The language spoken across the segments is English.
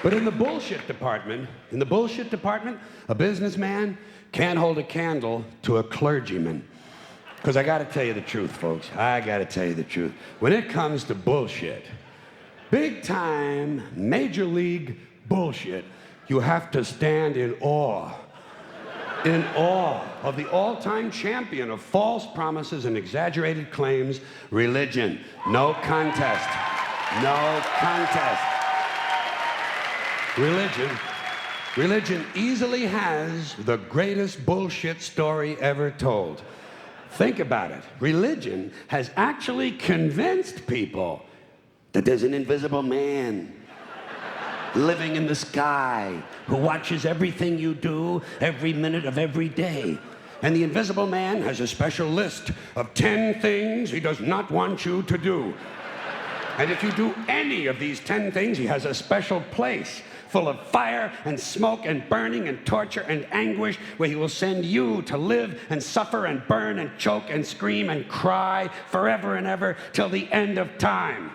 But in the bullshit department, a businessman can't hold a candle to a clergyman. Because I got to tell you the truth, folks. I got to tell you the truth. When it comes to bullshit, big time, major league bullshit, you have to stand in awe of the all-time champion of false promises and exaggerated claims, religion. No contest. No contest. Religion easily has the greatest bullshit story ever told. Think about it. Religion has actually convinced people that there's an invisible man living in the sky who watches everything you do every minute of every day. And the invisible man has a special list of 10 things he does not want you to do. And if you do any of these 10 things, he has a special place full of fire and smoke and burning and torture and anguish where he will send you to live and suffer and burn and choke and scream and cry forever and ever till the end of time.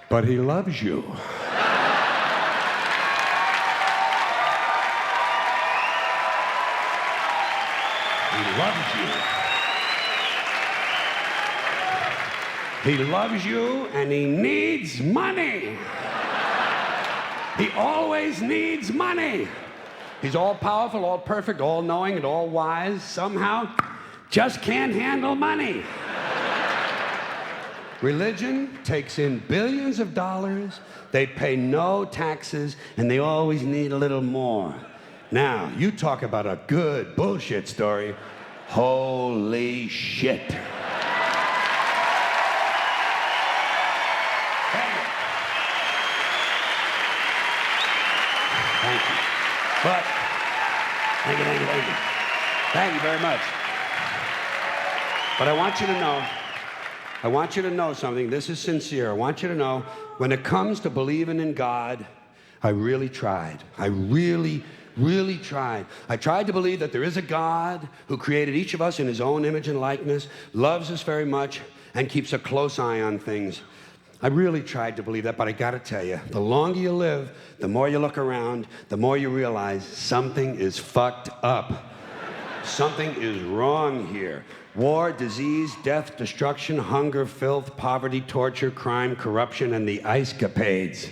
But he loves you. He loves you. He loves you and he needs money. He always needs money. He's all powerful, all perfect, all knowing, and all wise. Somehow, just can't handle money. Religion takes in billions of dollars. They pay no taxes, and they always need a little more. Now, you talk about a good bullshit story. Holy shit. Thank you. But, thank you. Thank you very much. But I want you to know something. This is sincere. I want you to know, when it comes to believing in God, I really tried. I really tried. I tried to believe that there is a God who created each of us in his own image and likeness, loves us very much, and keeps a close eye on things. I really tried to believe that, but I gotta tell you, the longer you live, the more you look around, the more you realize something is fucked up. Something is wrong here. War, disease, death, destruction, hunger, filth, poverty, torture, crime, corruption, and the ice capades.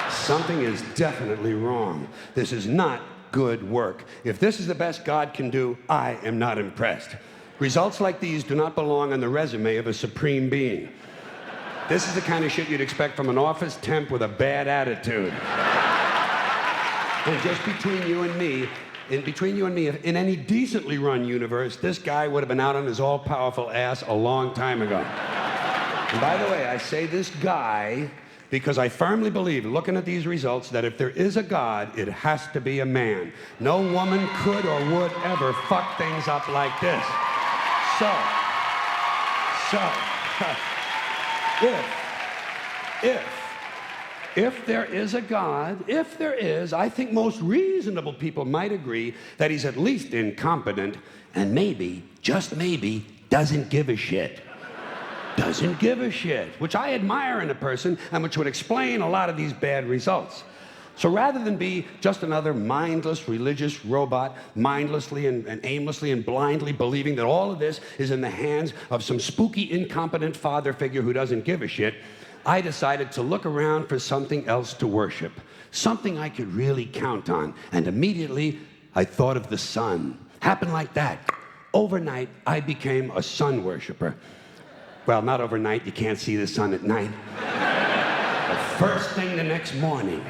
Something is definitely wrong. This is not good work. If this is the best God can do, I am not impressed. Results like these do not belong on the resume of a supreme being. This is the kind of shit you'd expect from an office temp with a bad attitude. And just between you and me, in any decently run universe, this guy would have been out on his all-powerful ass a long time ago. And by the way, I say this guy because I firmly believe, looking at these results, that if there is a God, it has to be a man. No woman could or would ever fuck things up like this. If there is a God, I think most reasonable people might agree that he's at least incompetent and maybe, just maybe, doesn't give a shit. Doesn't give a shit, which I admire in a person and which would explain a lot of these bad results. So rather than be just another mindless religious robot, mindlessly and aimlessly and blindly believing that all of this is in the hands of some spooky, incompetent father figure who doesn't give a shit, I decided to look around for something else to worship, something I could really count on. And immediately, I thought of the sun. Happened like that. Overnight, I became a sun worshiper. Well, not overnight. You can't see the sun at night. The first thing the next morning,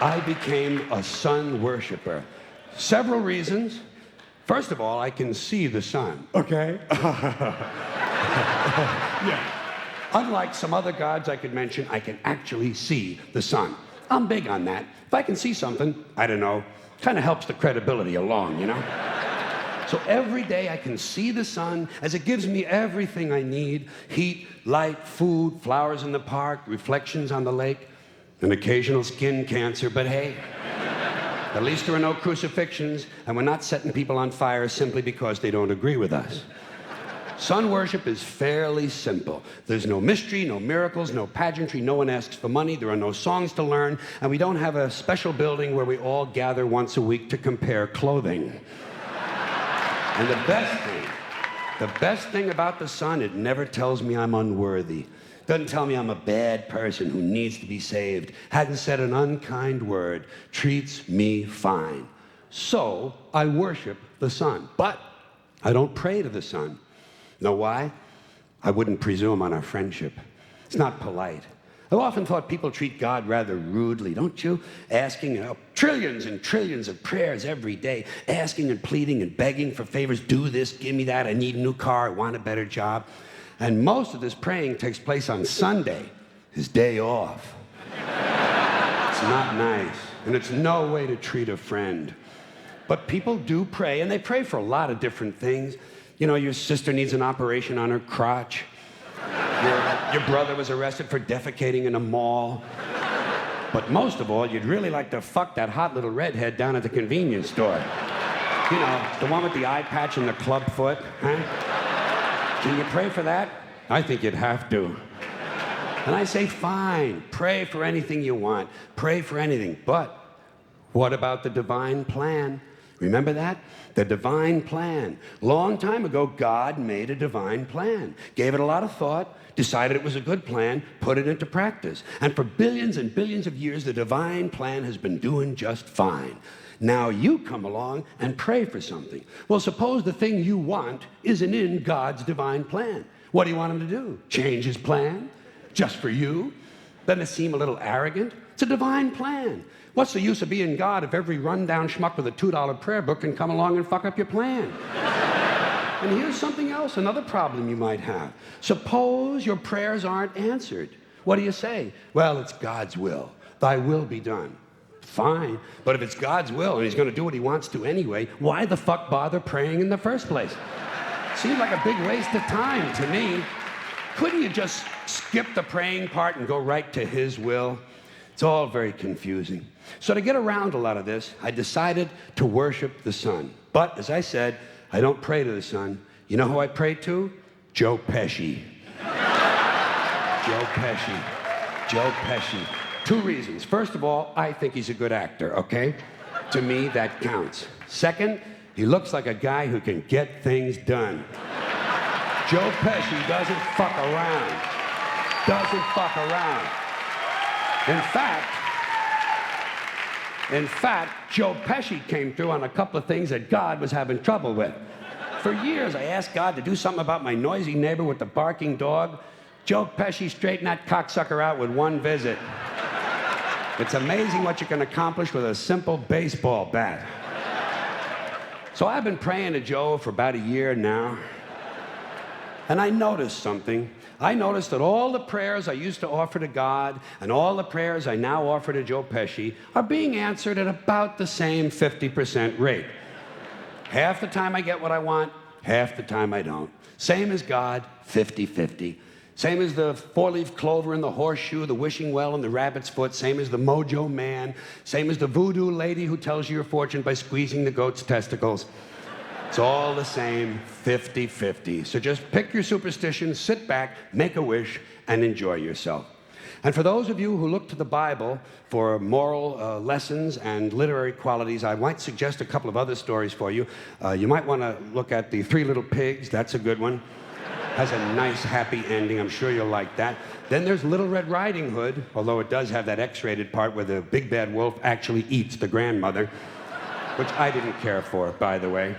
I became a sun worshiper. Several reasons. First of all, I can see the sun. Okay? Yeah. Unlike some other gods I could mention, I can actually see the sun. I'm big on that. If I can see something, I don't know, kind of helps the credibility along, you know? So every day I can see the sun as it gives me everything I need: heat, light, food, flowers in the park, reflections on the lake, an occasional skin cancer, but hey, at least there are no crucifixions, and we're not setting people on fire simply because they don't agree with us. Sun worship is fairly simple. There's no mystery, no miracles, no pageantry, no one asks for money, there are no songs to learn, and we don't have a special building where we all gather once a week to compare clothing. And the best thing about the sun, it never tells me I'm unworthy. Doesn't tell me I'm a bad person who needs to be saved. Hadn't said an unkind word. Treats me fine. So I worship the sun. But I don't pray to the sun. Know why? I wouldn't presume on our friendship. It's not polite. I've often thought people treat God rather rudely, don't you? Asking trillions and trillions of prayers every day, asking and pleading and begging for favors. Do this, give me that, I need a new car, I want a better job. And most of this praying takes place on Sunday, his day off. It's not nice, and it's no way to treat a friend. But people do pray, and they pray for a lot of different things. You know, your sister needs an operation on her crotch. Your brother was arrested for defecating in a mall. But most of all, you'd really like to fuck that hot little redhead down at the convenience store. You know, the one with the eye patch and the club foot, huh? Can you pray for that? I think you'd have to. And I say, fine, pray for anything you want. Pray for anything. But what about the divine plan? Remember that? The divine plan. Long time ago, God made a divine plan. Gave it a lot of thought, decided it was a good plan, put it into practice. And for billions and billions of years, the divine plan has been doing just fine. Now you come along and pray for something. Well, suppose the thing you want isn't in God's divine plan. What do you want him to do? Change his plan? Just for you? Doesn't it seem a little arrogant? It's a divine plan. What's the use of being God if every rundown schmuck with a $2 prayer book can come along and fuck up your plan? And here's something else, another problem you might have. Suppose your prayers aren't answered. What do you say? Well, it's God's will. Thy will be done. Fine, but if it's God's will and he's going to do what he wants to anyway, why the fuck bother praying in the first place? Seems like a big waste of time to me. Couldn't you just skip the praying part and go right to his will? It's all very confusing. So to get around a lot of this, I decided to worship the sun. But, as I said, I don't pray to the sun. You know who I pray to? Joe Pesci. Joe Pesci. Joe Pesci. Two reasons. First of all, I think he's a good actor, okay? To me, that counts. Second, he looks like a guy who can get things done. Joe Pesci doesn't fuck around. Doesn't fuck around. In fact, Joe Pesci came through on a couple of things that God was having trouble with. For years, I asked God to do something about my noisy neighbor with the barking dog. Joe Pesci straightened that cocksucker out with one visit. It's amazing what you can accomplish with a simple baseball bat. So I've been praying to Joe for about a year now. And I noticed something. I noticed that all the prayers I used to offer to God and all the prayers I now offer to Joe Pesci are being answered at about the same 50% rate. Half the time I get what I want, half the time I don't. Same as God, 50-50. Same as the four-leaf clover and the horseshoe, the wishing well and the rabbit's foot. Same as the mojo man. Same as the voodoo lady who tells you your fortune by squeezing the goat's testicles. It's all the same, 50-50. So just pick your superstition, sit back, make a wish, and enjoy yourself. And for those of you who look to the Bible for moral lessons and literary qualities, I might suggest a couple of other stories for you. You might want to look at The Three Little Pigs. That's a good one. Has a nice, happy ending. I'm sure you'll like that. Then there's Little Red Riding Hood, although it does have that X-rated part where the big bad wolf actually eats the grandmother, which I didn't care for, by the way.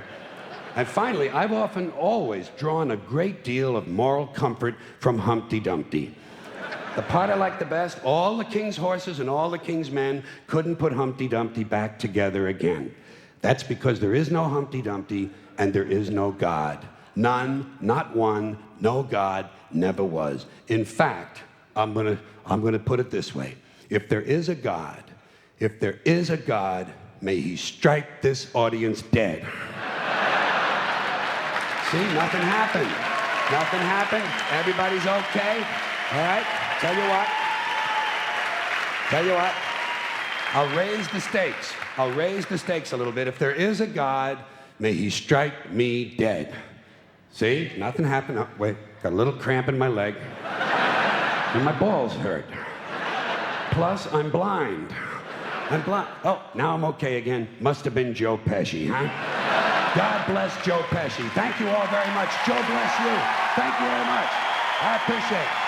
And finally, I've often always drawn a great deal of moral comfort from Humpty Dumpty. The part I like the best, all the king's horses and all the king's men couldn't put Humpty Dumpty back together again. That's because there is no Humpty Dumpty and there is no God. None, not one, no God, never was. In fact, I'm gonna put it this way. If there is a God, may he strike this audience dead. See, nothing happened. Nothing happened. Everybody's okay. All right? Tell you what. I'll raise the stakes. I'll raise the stakes a little bit. If there is a God, may he strike me dead. See, nothing happened. Oh, wait, got a little cramp in my leg. And my balls hurt. Plus, I'm blind. I'm blind. Oh, now I'm okay again. Must have been Joe Pesci, huh? God bless Joe Pesci. Thank you all very much. Joe bless you. Thank you very much. I appreciate it.